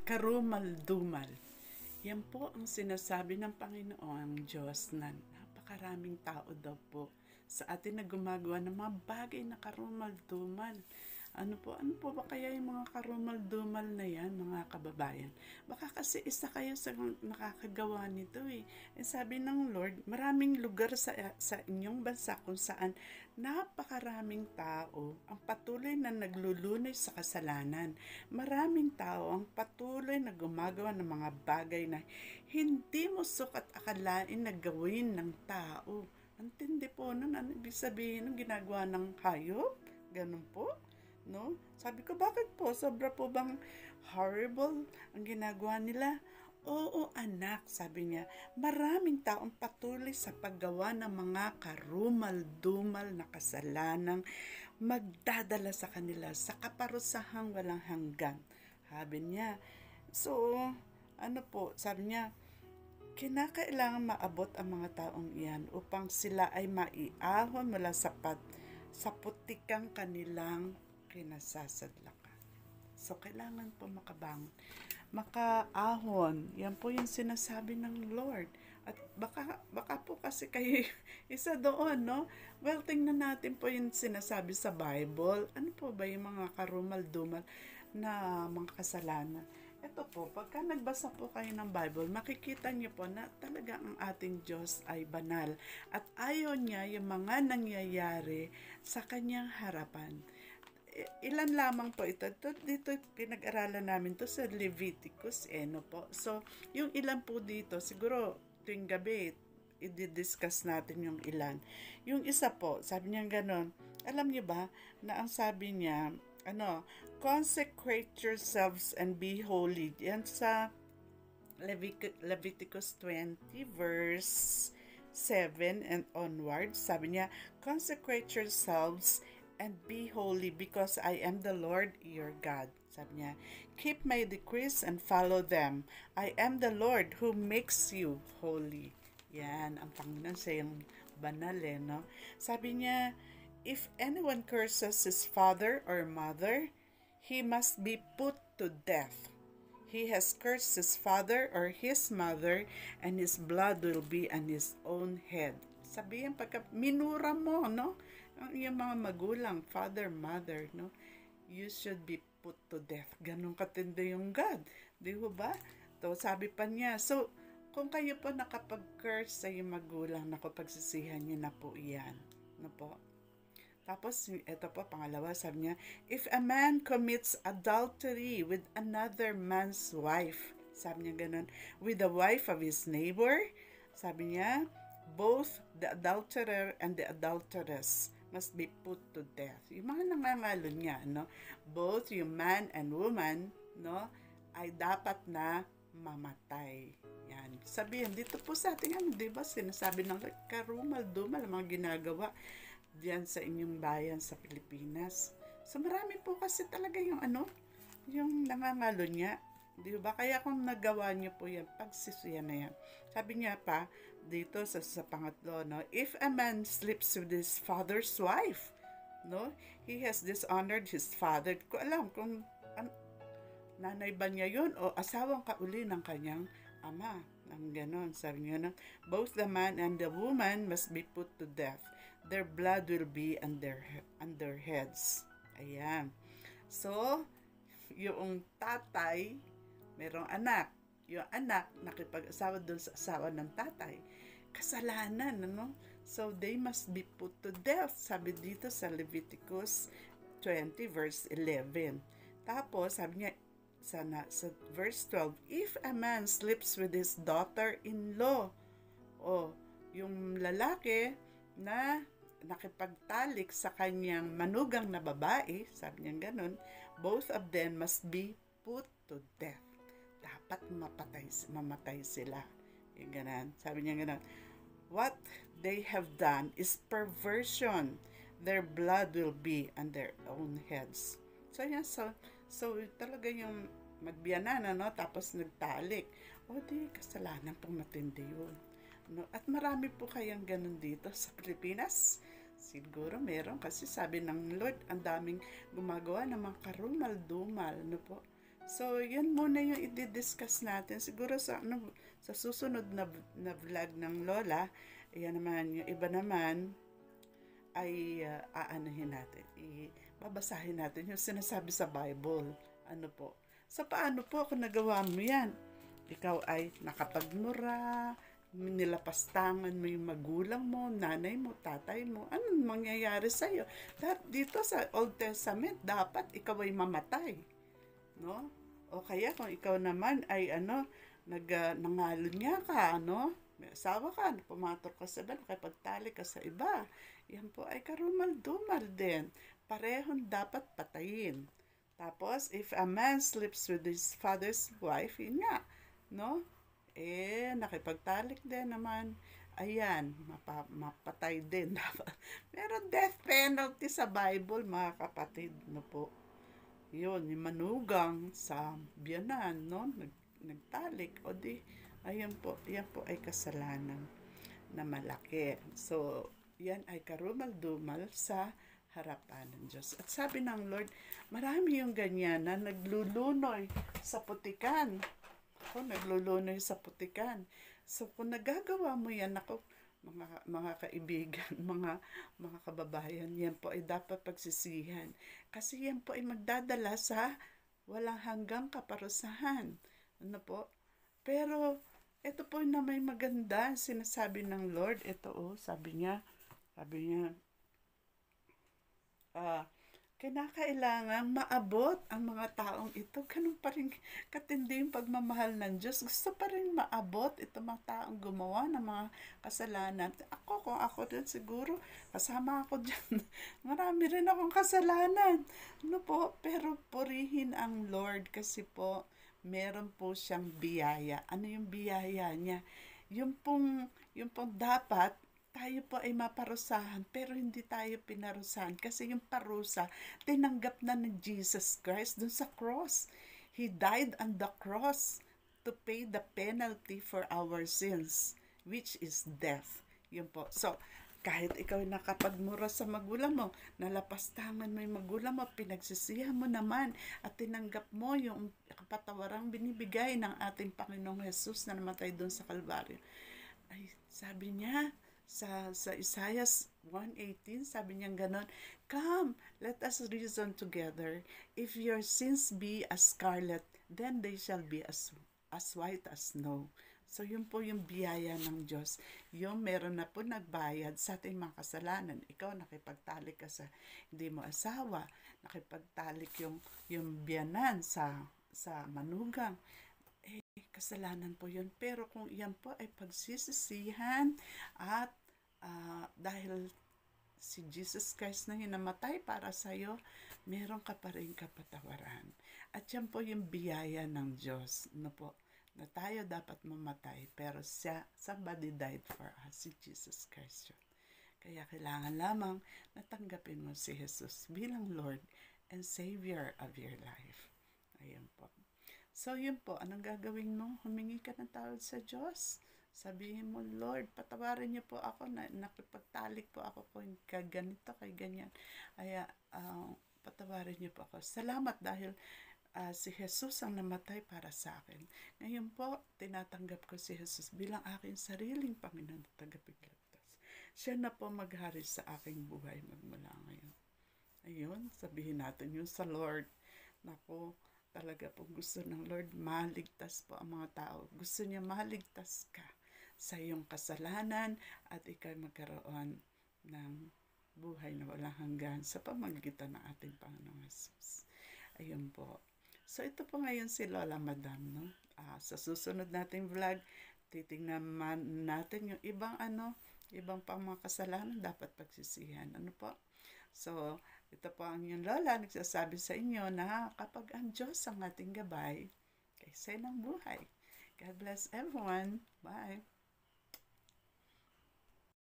Karumal-dumal. Yan po ang sinasabi ng Panginoong Diyos na napakaraming tao daw po sa atin na gumagawa ng mga bagay na karumal-dumal. Ano po ba kaya yung mga karumal-dumal na yan, mga kababayan? Baka kasi isa kayo sa nakakagawa nito eh. Sabi ng Lord, maraming lugar sa inyong bansa kung saan napakaraming tao ang patuloy na naglulunoy sa kasalanan. Maraming tao ang patuloy na gumagawa ng mga bagay na hindi mo sukat akalain na gawin ng tao. Antindi po nun, ano ibig sabihin ng ginagawa ng hayop? Ganun po? No? Sabi ko, bakit po? Sobra po bang horrible ang ginagawa nila? Oo, anak, sabi niya, maraming taong patuloy sa paggawa ng mga karumal-dumal na kasalanang magdadala sa kanila sa kaparusahang walang hanggan. Sabi niya, so, ano po, sabi niya, kinakailangan maabot ang mga taong iyan upang sila ay maiahon mula sa putikang kanilang kinasasadlakan. So, kailangan po makabangon. Makaahon. Yan po yung sinasabi ng Lord. At baka po kasi kayo isa doon, no? Well, tingnan natin po yung sinasabi sa Bible. Ano po ba yung mga karumal-dumal na mga kasalanan? Ito po, pagka nagbasa po kayo ng Bible, makikita niyo po na talaga ang ating Diyos ay banal. At ayaw niya yung mga nangyayari sa kanyang harapan. Ilan lamang po ito. Dito pinag-aralan namin to sa Leviticus, no po. So, yung ilan po dito, siguro tuwing gabi, i-discuss natin yung ilan. Yung isa po, sabi niya gano'n, alam niyo ba na ang sabi niya, consecrate yourselves and be holy. Yan sa Leviticus 20 verse 7 and onwards. Sabi niya, consecrate yourselves and be holy because I am the Lord your God. Sabi niya, keep my decrees and follow them. I am the Lord who makes you holy. Yan, ang Panginoon siya yung banal no? Sabi niya, if anyone curses his father or mother, he must be put to death. He has cursed his father or his mother, and his blood will be on his own head. Sabihin, pagka minura mo, no? Yung mga magulang, father, mother, no? You should be put to death. Ganun katindi yung God. Di ba? To, sabi pa niya. So, kung kayo po nakapag-curse sa yung magulang, nakupagsisihan niyo na po iyan. No po? Tapos, ito po, pangalawa, sabi niya, if a man commits adultery with another man's wife, sabi niya ganun, with the wife of his neighbor, sabi niya, both the adulterer and the adulteress must be put to death. Yung mga nangangalo niya, no? Both yung man and woman, no? Ay dapat na mamatay. Yan. Sabihin, dito po sa atin, di ba, sinasabi ng karumal-dumal mga ginagawa diyan sa inyong bayan sa Pilipinas. So, marami po kasi talaga yung yung nangangalo niya. Di ba? Kaya kung nagawa niyo po yan, pagsisuyan na yan. Sabi niya pa, dito sa pangatlo, no? If a man sleeps with his father's wife, no? He has dishonored his father. Ko alam kung nanay ba niya yun o asawang kauli ng kanyang ama. Ang ganon. Sabi niya, no? Both the man and the woman must be put to death. Their blood will be on their heads. Ayan. So, yung tatay, merong anak. Yung anak, nakipag-asawa doon sa asawa ng tatay. Kasalanan, So, they must be put to death. Sabi dito sa Leviticus 20 verse 11. Tapos, sabi niya, sa verse 12, if a man sleeps with his daughter-in-law, yung lalaki na nakipagtalik sa kanyang manugang na babae, sabi niya ganun, both of them must be put to death. Dapat mamatay sila. Yung ganun. Sabi niya ganun, what they have done is perversion. Their blood will be on their own heads. So, yan, so talaga yung magbiyanan, tapos nagtalik. Di, kasalanan pong matindi yun. At marami po kayang ganun dito sa Pilipinas. Siguro meron kasi sabi ng Lord, ang daming gumagawa ng mga karumal-dumal, po. So, yan muna yung i-discuss natin. Siguro sa, ano, sa susunod na vlog ng Lola, yan naman, yung iba naman, ay aanahin natin. Babasahin natin yung sinasabi sa Bible. Ano po? So, paano po kung nagawa mo yan? Ikaw ay nakapagmura, nilapastangan mo yung magulang mo, nanay mo, tatay mo, anong mangyayari sa'yo? Dito sa Old Testament, dapat ikaw ay mamatay. No? O kaya kung ikaw naman ay nangalo niya ka, ano? May asawa ka, pumator ka sa iba, nakipagtali ka sa iba. Yan po ay karumal-dumal din. Parehong dapat patayin. Tapos, if a man sleeps with his father's wife, yun nga, no? Nakipagtalik din naman. Ayan, mapatay din. Meron death penalty sa Bible, mga kapatid, no po. Yun, yung manugang sa biyanan, no? Nagtalik. O di, ayan po, yan po ay kasalanan na malaki. So, yan ay karumal-dumal sa harapan ng Diyos. At sabi ng Lord, marami yung ganyan na naglulunoy sa putikan. Ako, naglulunoy sa putikan. So, kung nagagawa mo yan, ako, mga kaibigan, mga kababayan, yan po ay dapat pagsisihan. Kasi yan po ay magdadala sa walang hanggang kaparusahan. Ano po? Pero, ito po na may maganda, sinasabi ng Lord, ito sabi niya, kinakailangan maabot ang mga taong ito. Ganun pa rin katindi yung pagmamahal ng Diyos. Gusto pa rin maabot ito mga taong gumawa ng mga kasalanan. Kung ako din siguro, kasama ako dyan. Marami rin akong kasalanan. Ano po? Pero purihin ang Lord kasi po, meron po siyang biyaya. Ano yung biyaya niya? Yung pong dapat, tayo po ay maparusahan, pero hindi tayo pinarusahan. Kasi yung parusa, tinanggap na ni Jesus Christ dun sa cross. He died on the cross to pay the penalty for our sins, which is death. Yun po. So, kahit ikaw ay nakapagmura sa magulang mo, nalapastangan mo yung magulang mo, pinagsisihan mo naman at tinanggap mo yung kapatawarang binibigay ng ating Panginoong Jesus na namatay doon sa Kalbaryo. Ay, sabi niya, sa Isaiah 1:18, sabi niya ganon, "Come, let us reason together. If your sins be as scarlet, then they shall be as white as snow." So, yun po yung biyaya ng Diyos. Yung meron na po nagbayad sa ating mga kasalanan. Ikaw, nakipagtalik ka sa hindi mo asawa. Nakipagtalik yung biyanan sa manugang. Kasalanan po yun. Pero kung yan po ay pagsisisihan at dahil si Jesus Christ na namatay para sa'yo, meron ka pa rin kapatawaran. At yan po yung biyaya ng Diyos. No po? Na tayo dapat mamatay, pero somebody died for us, si Jesus Christ yun. Kaya kailangan lamang natanggapin mo si Jesus bilang Lord and Savior of your life. Ayan po. So, yun po. Anong gagawin mo? Humingi ka ng tawad sa Diyos. Sabihin mo, Lord, patawarin niyo po ako. Nakipagtalik po ako kung ganito, kay ganyan. Kaya, patawarin niyo po ako. Salamat dahil si Jesus ang namatay para sa akin. Ngayon po, tinatanggap ko si Jesus bilang aking sariling Panginoon at tagapagligtas. Siya na po maghari sa aking buhay magmula ngayon. Ayun, sabihin natin yun sa Lord. Naku, talaga po gusto ng Lord maligtas po ang mga tao. Gusto niya maligtas ka sa iyong kasalanan at ikaw magkaroon ng buhay na walang hanggan sa pamamagitan ng ating Panginoong Jesus. Ayun po. So, ito po ngayon si Lola Madam, no? Sa susunod nating vlog, titingnan natin yung ibang pang mga kasalanan dapat pagsisihan. Ano po? So, ito po ang inyong Lola, nagsasabi sa inyo na kapag ang Diyos ang ating gabay, kaysa ng buhay. God bless everyone. Bye.